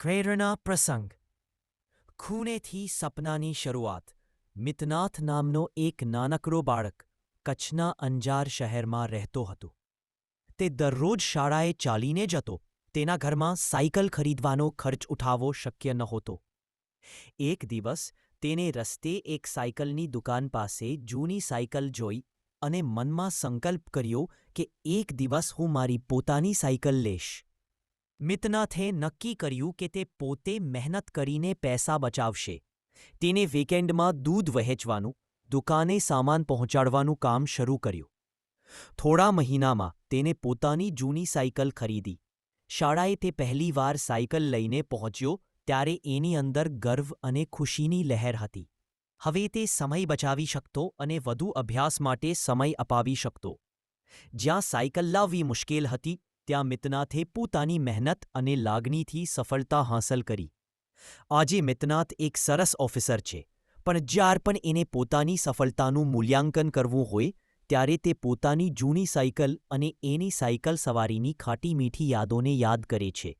પ્રેરણા પ્રસંગ. ખૂનેથી સપનાની શરૂઆત. મિતનાથ નામનો એક નાનકડો બાળક કચ્છના અંજાર શહેરમાં રહેતો હતો. તે દરરોજ શાળાએ ચાલીને જતો. તેના ઘરમાં સાયકલ ખરીદવાનો ખર્ચ ઉઠાવવો શક્ય નહોતો. એક દિવસ તેને રસ્તે એક સાયકલની દુકાન પાસે જૂની સાયકલ જોઈ અને મનમાં સંકલ્પ કર્યો કે એક દિવસ હું મારી પોતાની સાયકલ લઈશ. મિતનાથે નક્કી કર્યું કે તે પોતે મહેનત કરીને પૈસા બચાવશે. તેને વીકેન્ડમાં દૂધ વહેંચવાનું, દુકાને સામાન પહોંચાડવાનું કામ શરૂ કર્યું. થોડા મહિનામાં તેને પોતાની જૂની સાયકલ ખરીદી. શાળાએ તે પહેલીવાર સાયકલ લઈને પહોંચ્યો ત્યારે એની અંદર ગર્વ અને ખુશીની લહેર હતી. હવે તે સમય બચાવી શકતો અને વધુ અભ્યાસ માટે સમય અપાવી શકતો. જ્યાં સાયકલ લાવવી મુશ્કેલ હતી, ત્યાં મિતનાથે પોતાની મહેનત અને લાગણીથી સફળતા હાંસલ કરી. આજે મિતનાથ એક સરસ ઓફિસર છે, પણ જ્યાર પણ એને પોતાની સફળતાનું મૂલ્યાંકન કરવું હોય ત્યારે તે પોતાની જૂની સાયકલ અને એની સાયકલ સવારીની ખાટી મીઠી યાદોને યાદ કરે છે.